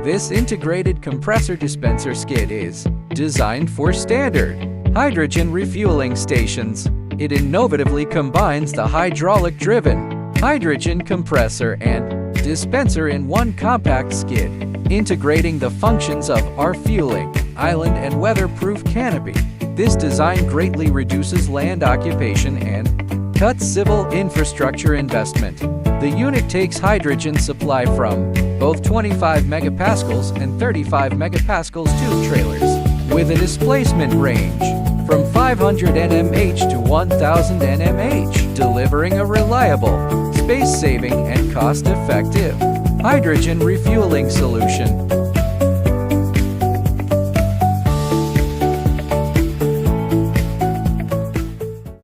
This integrated compressor dispenser skid is designed for standard hydrogen refueling stations. It innovatively combines the hydraulic-driven hydrogen compressor and dispenser in one compact skid, integrating the functions of refueling, island and weatherproof canopy. This design greatly reduces land occupation and cuts civil infrastructure investment. The unit takes hydrogen supply from both 25 megapascals and 35 megapascals tube trailers, with a displacement range from 500 nmh to 1000 nmh, delivering a reliable, space-saving and cost-effective hydrogen refueling solution.